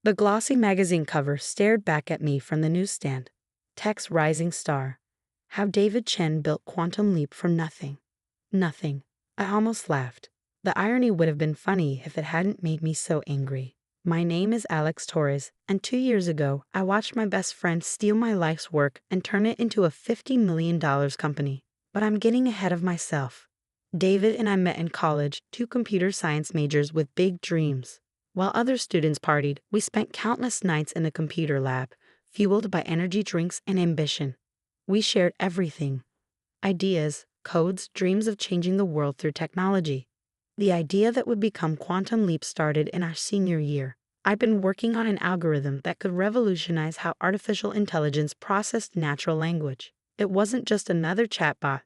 The glossy magazine cover stared back at me from the newsstand. Text Rising Star. How David Chen built Quantum Leap from nothing. Nothing. I almost laughed. The irony would have been funny if it hadn't made me so angry. My name is Alex Torres, and 2 years ago, I watched my best friend steal my life's work and turn it into a $50 million company. But I'm getting ahead of myself. David and I met in college, two computer science majors with big dreams. While other students partied, we spent countless nights in the computer lab, fueled by energy drinks and ambition. We shared everything: ideas, codes, dreams of changing the world through technology. The idea that would become Quantum Leap started in our senior year. I'd been working on an algorithm that could revolutionize how artificial intelligence processed natural language. It wasn't just another chatbot.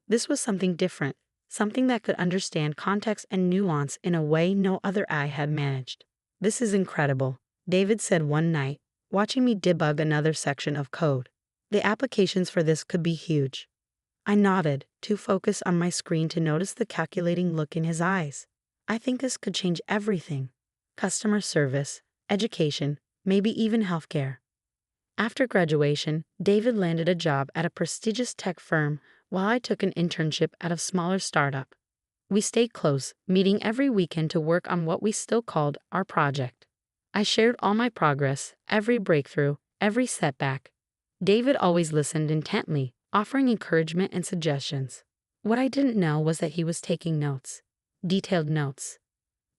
This was something different, something that could understand context and nuance in a way no other eye had managed. "This is incredible," David said one night, watching me debug another section of code. "The applications for this could be huge." I nodded, too focused on my screen to notice the calculating look in his eyes. "I think this could change everything. Customer service, education, maybe even healthcare." After graduation, David landed a job at a prestigious tech firm while I took an internship at a smaller startup. We stayed close, meeting every weekend to work on what we still called our project. I shared all my progress, every breakthrough, every setback. David always listened intently, offering encouragement and suggestions. What I didn't know was that he was taking notes. Detailed notes.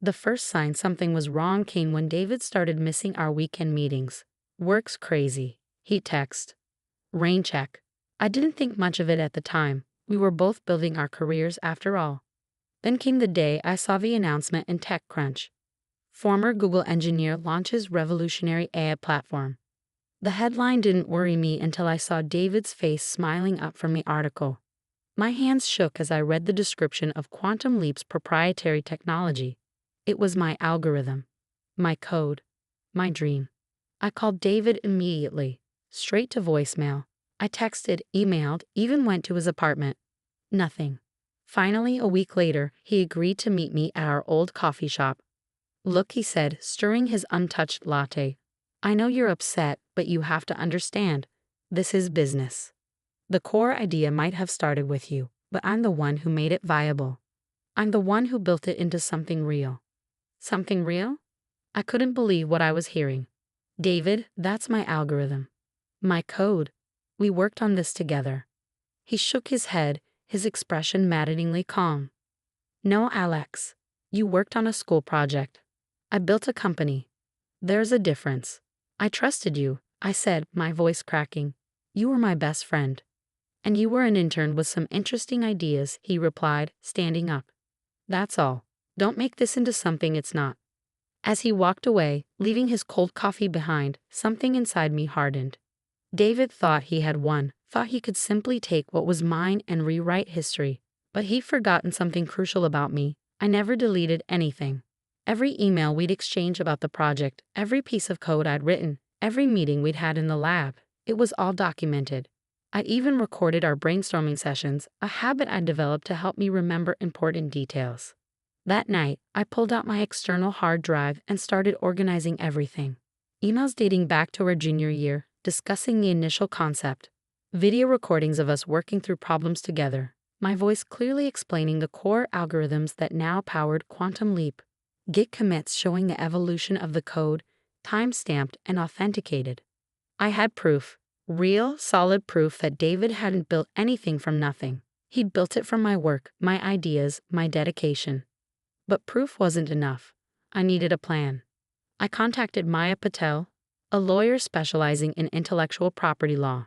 The first sign something was wrong came when David started missing our weekend meetings. "Work's crazy," he'd text. Rain check. I didn't think much of it at the time. We were both building our careers after all. Then came the day I saw the announcement in TechCrunch. Former Google engineer launches revolutionary AI platform. The headline didn't worry me until I saw David's face smiling up from the article. My hands shook as I read the description of Quantum Leap's proprietary technology. It was my algorithm, my code, my dream. I called David immediately, straight to voicemail. I texted, emailed, even went to his apartment. Nothing. Finally, a week later, he agreed to meet me at our old coffee shop. "Look," he said, stirring his untouched latte. "I know you're upset, but you have to understand. This is business. The core idea might have started with you, but I'm the one who made it viable. I'm the one who built it into something real." Something real? I couldn't believe what I was hearing. "David, that's my algorithm. My code. We worked on this together." He shook his head, his expression maddeningly calm. "No, Alex. You worked on a school project. I built a company. There's a difference. I trusted you," I said, my voice cracking. "You were my best friend." "And you were an intern with some interesting ideas," he replied, standing up. "That's all. Don't make this into something it's not." As he walked away, leaving his cold coffee behind, something inside me hardened. David thought he had won, thought he could simply take what was mine and rewrite history. But he'd forgotten something crucial about me. I never deleted anything. Every email we'd exchanged about the project, every piece of code I'd written, every meeting we'd had in the lab, it was all documented. I even recorded our brainstorming sessions, a habit I developed to help me remember important details. That night, I pulled out my external hard drive and started organizing everything. Emails dating back to our junior year, discussing the initial concept. Video recordings of us working through problems together. My voice clearly explaining the core algorithms that now powered Quantum Leap. Git commits showing the evolution of the code, time-stamped and authenticated. I had proof. Real, solid proof that David hadn't built anything from nothing. He'd built it from my work, my ideas, my dedication. But proof wasn't enough. I needed a plan. I contacted Maya Patel, a lawyer specializing in intellectual property law.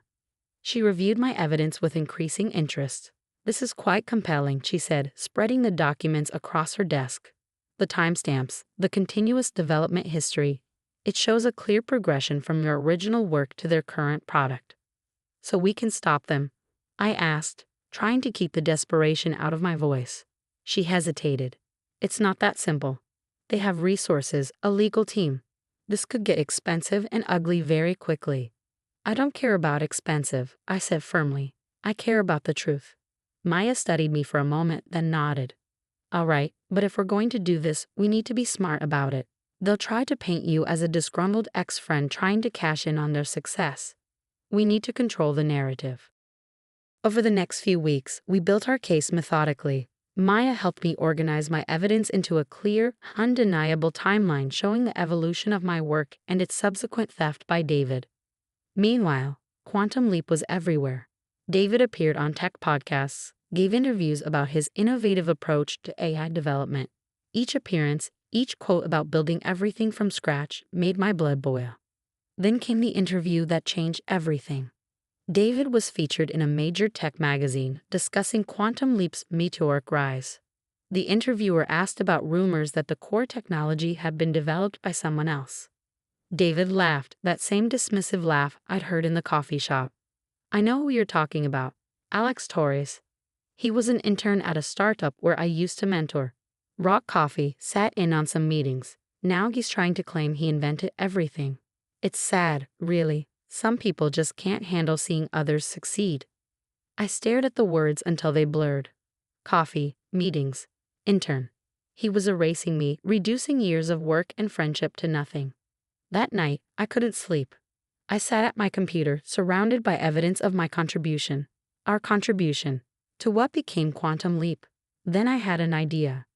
She reviewed my evidence with increasing interest. "This is quite compelling," she said, spreading the documents across her desk. "The timestamps, the continuous development history. It shows a clear progression from your original work to their current product." "So we can stop them?" I asked, trying to keep the desperation out of my voice. She hesitated. "It's not that simple. They have resources, a legal team. This could get expensive and ugly very quickly." "I don't care about expensive," I said firmly. "I care about the truth." Maya studied me for a moment, then nodded. "All right, but if we're going to do this, we need to be smart about it. They'll try to paint you as a disgruntled ex-friend trying to cash in on their success. We need to control the narrative. Over the next few weeks, we built our case methodically. Maya helped me organize my evidence into a clear, undeniable timeline showing the evolution of my work and its subsequent theft by David. Meanwhile, Quantum Leap was everywhere. David appeared on tech podcasts, gave interviews about his innovative approach to AI development. Each appearance, each quote about building everything from scratch made my blood boil. Then came the interview that changed everything. David was featured in a major tech magazine discussing Quantum Leap's meteoric rise. The interviewer asked about rumors that the core technology had been developed by someone else. David laughed, that same dismissive laugh I'd heard in the coffee shop. I know who you're talking about, Alex Torres. He was an intern at a startup where I used to mentor. Rock Coffee sat in on some meetings. Now he's trying to claim he invented everything. It's sad, really. Some people just can't handle seeing others succeed. I stared at the words until they blurred. Coffee, meetings, intern. He was erasing me, reducing years of work and friendship to nothing. That night, I couldn't sleep. I sat at my computer, surrounded by evidence of my contribution. Our contribution to what became Quantum Leap. Then I had an idea.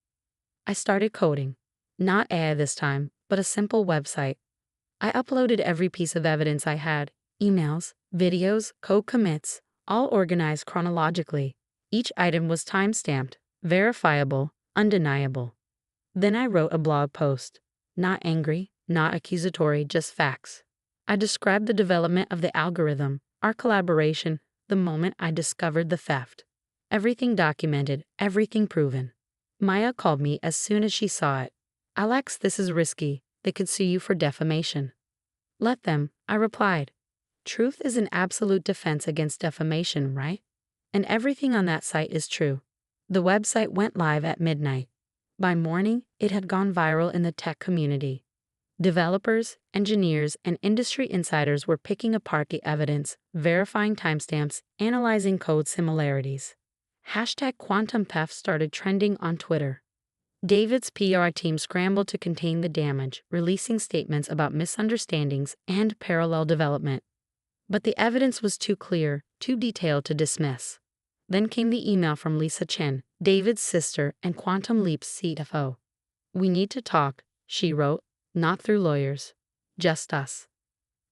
I started coding. Not AI this time, but a simple website. I uploaded every piece of evidence I had, emails, videos, code commits, all organized chronologically. Each item was time-stamped, verifiable, undeniable. Then I wrote a blog post. Not angry, not accusatory, just facts. I described the development of the algorithm, our collaboration, the moment I discovered the theft. Everything documented, everything proven. Maya called me as soon as she saw it. Alex, this is risky. They could sue you for defamation. Let them, I replied. Truth is an absolute defense against defamation, right? And everything on that site is true. The website went live at midnight. By morning, it had gone viral in the tech community. Developers, engineers, and industry insiders were picking apart the evidence, verifying timestamps, analyzing code similarities. #QuantumPef started trending on Twitter. David's PR team scrambled to contain the damage, releasing statements about misunderstandings and parallel development. But the evidence was too clear, too detailed to dismiss. Then came the email from Lisa Chen, David's sister and Quantum Leap's CFO. We need to talk, she wrote, not through lawyers. Just us.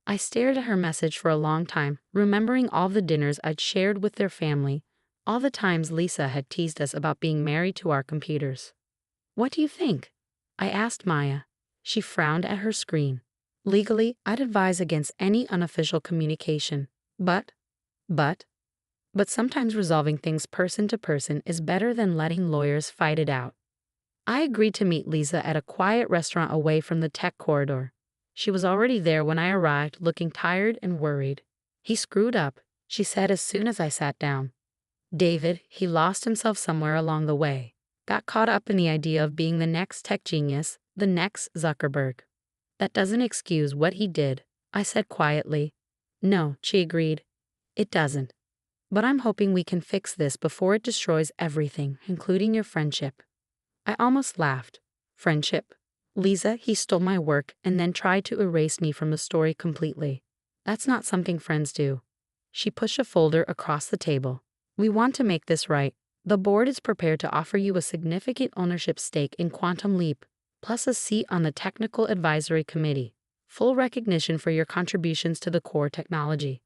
I stared at her message for a long time, remembering all the dinners I'd shared with their family, all the times Lisa had teased us about being married to our computers. What do you think? I asked Maya. She frowned at her screen. Legally, I'd advise against any unofficial communication. But sometimes resolving things person to person is better than letting lawyers fight it out. I agreed to meet Lisa at a quiet restaurant away from the tech corridor. She was already there when I arrived, looking tired and worried. He screwed up, she said as soon as I sat down. David, he lost himself somewhere along the way. Got caught up in the idea of being the next tech genius, the next Zuckerberg. That doesn't excuse what he did, I said quietly. No, she agreed. It doesn't. But I'm hoping we can fix this before it destroys everything, including your friendship. I almost laughed. Friendship? Lisa, he stole my work and then tried to erase me from the story completely. That's not something friends do. She pushed a folder across the table. We want to make this right. The board is prepared to offer you a significant ownership stake in Quantum Leap, plus a seat on the Technical Advisory Committee. Full recognition for your contributions to the core technology.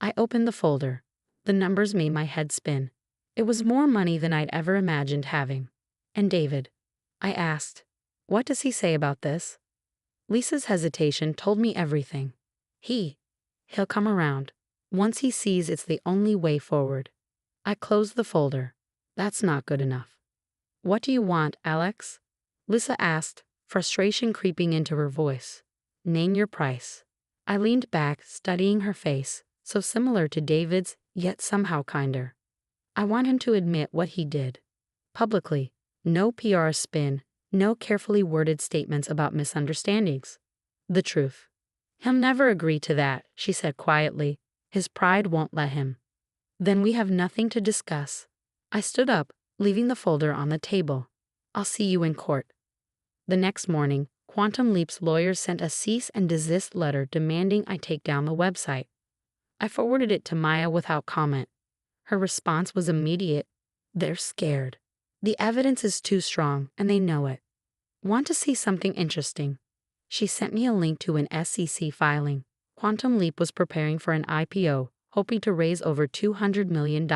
I opened the folder. The numbers made my head spin. It was more money than I'd ever imagined having. And David? I asked. What does he say about this? Lisa's hesitation told me everything. He'll come around. Once he sees it's the only way forward. I closed the folder. That's not good enough. What do you want, Alex? Lisa asked, frustration creeping into her voice. Name your price. I leaned back, studying her face, so similar to David's, yet somehow kinder. I want him to admit what he did. Publicly. No PR spin, no carefully worded statements about misunderstandings. The truth. He'll never agree to that, she said quietly. His pride won't let him. Then we have nothing to discuss. I stood up, leaving the folder on the table. I'll see you in court. The next morning, Quantum Leap's lawyers sent a cease and desist letter demanding I take down the website. I forwarded it to Maya without comment. Her response was immediate. They're scared. The evidence is too strong, and they know it. Want to see something interesting? She sent me a link to an SEC filing. Quantum Leap was preparing for an IPO, hoping to raise over $200 million.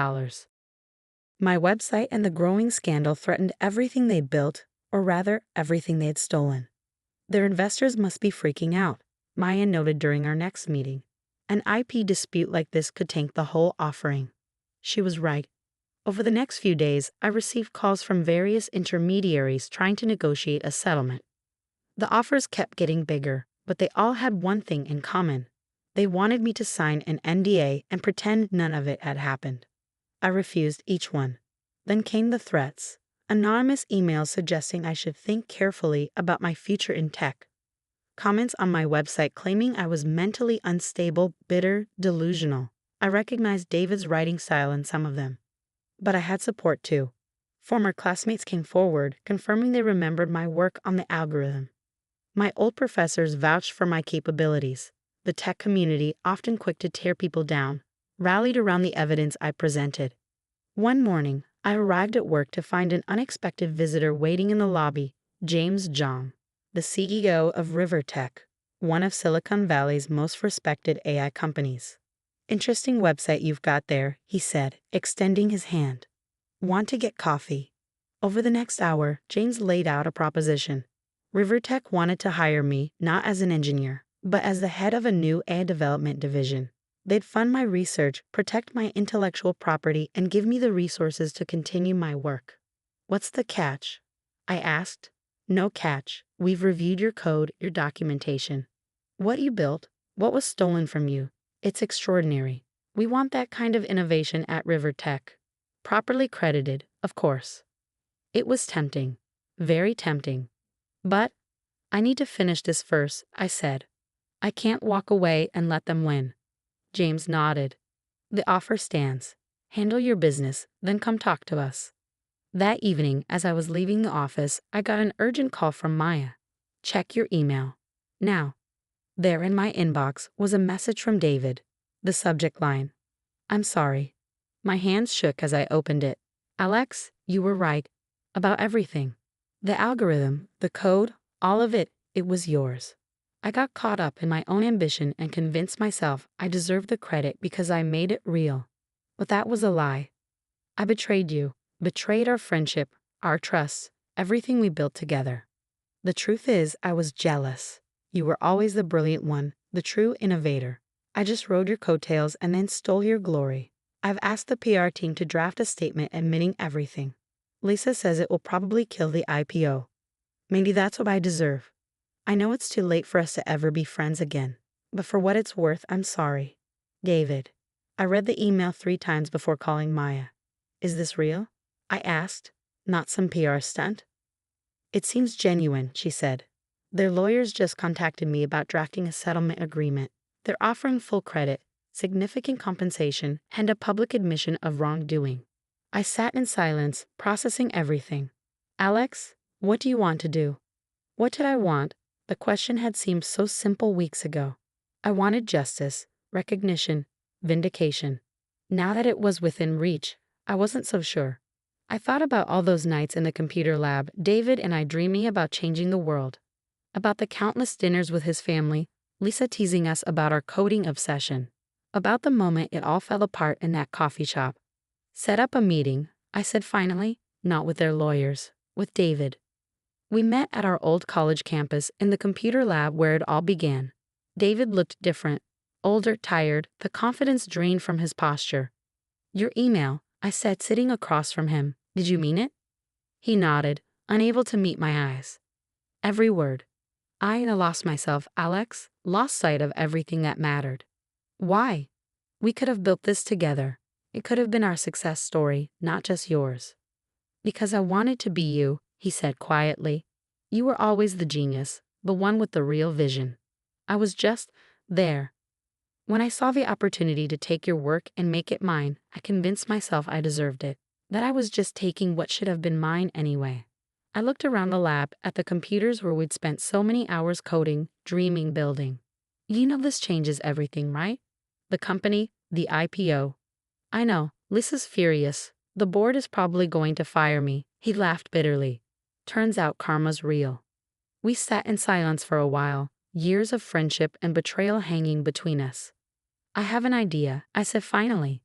My website and the growing scandal threatened everything they built, or rather, everything they had stolen. Their investors must be freaking out, Maya noted during our next meeting. An IP dispute like this could tank the whole offering. She was right. Over the next few days, I received calls from various intermediaries trying to negotiate a settlement. The offers kept getting bigger, but they all had one thing in common. They wanted me to sign an NDA and pretend none of it had happened. I refused each one. Then came the threats. Anonymous emails suggesting I should think carefully about my future in tech. Comments on my website claiming I was mentally unstable, bitter, delusional. I recognized David's writing style in some of them. But I had support too. Former classmates came forward, confirming they remembered my work on the algorithm. My old professors vouched for my capabilities. The tech community, often quick to tear people down, rallied around the evidence I presented. One morning, I arrived at work to find an unexpected visitor waiting in the lobby, James Zhang, the CEO of RiverTech, one of Silicon Valley's most respected AI companies. Interesting website you've got there, he said, extending his hand. Want to get coffee? Over the next hour, James laid out a proposition. RiverTech wanted to hire me not as an engineer, but as the head of a new AI development division. They'd fund my research, protect my intellectual property, and give me the resources to continue my work. What's the catch? I asked. No catch. We've reviewed your code, your documentation. What you built, what was stolen from you. It's extraordinary. We want that kind of innovation at RiverTech. Properly credited, of course. It was tempting. Very tempting. But I need to finish this first, I said. I can't walk away and let them win. James nodded. The offer stands. Handle your business, then come talk to us. That evening, as I was leaving the office, I got an urgent call from Maya. Check your email. Now. There in my inbox was a message from David. The subject line. I'm sorry. My hands shook as I opened it. Alex, you were right. About everything. The algorithm, the code, all of it, it was yours. I got caught up in my own ambition and convinced myself I deserved the credit because I made it real. But that was a lie. I betrayed you, betrayed our friendship, our trust, everything we built together. The truth is, I was jealous. You were always the brilliant one, the true innovator. I just rode your coattails and then stole your glory. I've asked the PR team to draft a statement admitting everything. Lisa says it will probably kill the IPO. Maybe that's what I deserve. I know it's too late for us to ever be friends again, but for what it's worth, I'm sorry. David. I read the email 3 times before calling Maya. Is this real? I asked, not some PR stunt. It seems genuine, she said. Their lawyers just contacted me about drafting a settlement agreement. They're offering full credit, significant compensation, and a public admission of wrongdoing. I sat in silence, processing everything. Alex, what do you want to do? What did I want? The question had seemed so simple weeks ago. I wanted justice, recognition, vindication. Now that it was within reach, I wasn't so sure. I thought about all those nights in the computer lab, David and I dreaming about changing the world. About the countless dinners with his family, Lisa teasing us about our coding obsession. About the moment it all fell apart in that coffee shop. Set up a meeting, I said finally, not with their lawyers, with David. We met at our old college campus in the computer lab where it all began. David looked different, older, tired, the confidence drained from his posture. Your email, I said, sitting across from him. Did you mean it? He nodded, unable to meet my eyes. Every word. I lost myself, Alex, lost sight of everything that mattered. Why? We could have built this together. It could have been our success story, not just yours. Because I wanted to be you, he said quietly. You were always the genius, the one with the real vision. I was just there. When I saw the opportunity to take your work and make it mine, I convinced myself I deserved it, that I was just taking what should have been mine anyway. I looked around the lab at the computers where we'd spent so many hours coding, dreaming, building. You know this changes everything, right? The company, the IPO. I know, Lisa's furious. The board is probably going to fire me. He laughed bitterly. Turns out karma's real. We sat in silence for a while, years of friendship and betrayal hanging between us. I have an idea, I said finally.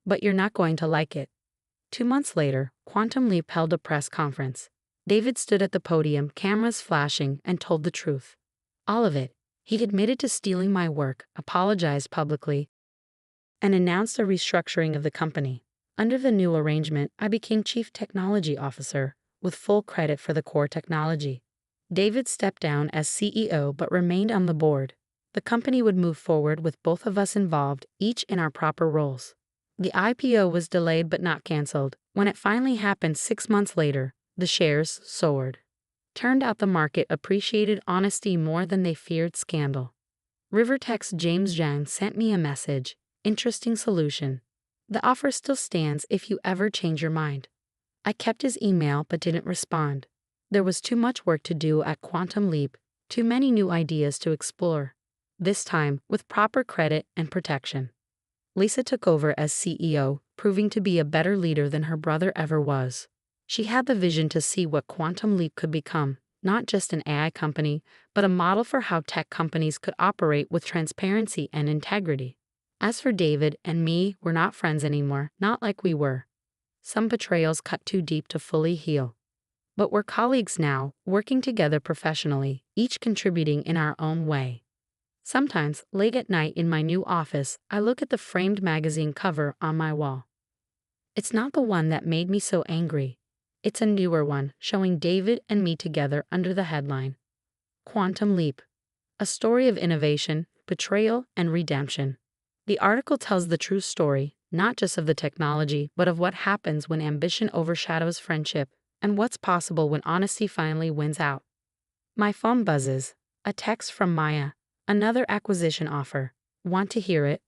But you're not going to like it. 2 months later, Quantum Leap held a press conference. David stood at the podium, cameras flashing, and told the truth. All of it. He'd admitted to stealing my work, apologized publicly, and announced a restructuring of the company. Under the new arrangement, I became Chief Technology Officer, with full credit for the core technology. David stepped down as CEO but remained on the board. The company would move forward with both of us involved, each in our proper roles. The IPO was delayed but not canceled. When it finally happened 6 months later, the shares soared. Turned out the market appreciated honesty more than they feared scandal. Rivertech's James Zhang sent me a message. Interesting solution. The offer still stands if you ever change your mind. I kept his email but didn't respond. There was too much work to do at Quantum Leap, too many new ideas to explore. This time, with proper credit and protection. Lisa took over as CEO, proving to be a better leader than her brother ever was. She had the vision to see what Quantum Leap could become, not just an AI company, but a model for how tech companies could operate with transparency and integrity. As for David and me, we're not friends anymore, not like we were. Some betrayals cut too deep to fully heal. But we're colleagues now, working together professionally, each contributing in our own way. Sometimes, late at night in my new office, I look at the framed magazine cover on my wall. It's not the one that made me so angry. It's a newer one, showing David and me together under the headline, Quantum Leap, a story of innovation, betrayal, and redemption. The article tells the true story, not just of the technology, but of what happens when ambition overshadows friendship, and what's possible when honesty finally wins out. My phone buzzes. A text from Maya. Another acquisition offer. Want to hear it?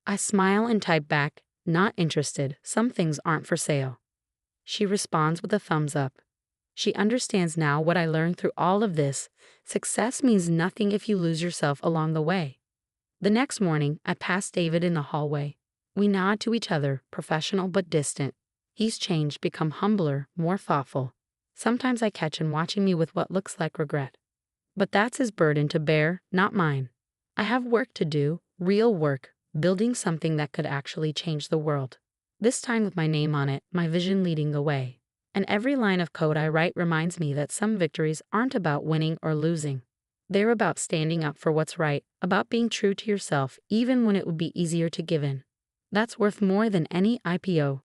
I smile and type back, not interested. Some things aren't for sale. She responds with a thumbs up. She understands now what I learned through all of this. Success means nothing if you lose yourself along the way. The next morning, I pass David in the hallway. We nod to each other, professional but distant. He's changed, become humbler, more thoughtful. Sometimes I catch him watching me with what looks like regret. But that's his burden to bear, not mine. I have work to do, real work, building something that could actually change the world. This time with my name on it, my vision leading the way. And every line of code I write reminds me that some victories aren't about winning or losing. They're about standing up for what's right, about being true to yourself even when it would be easier to give in. That's worth more than any IPO.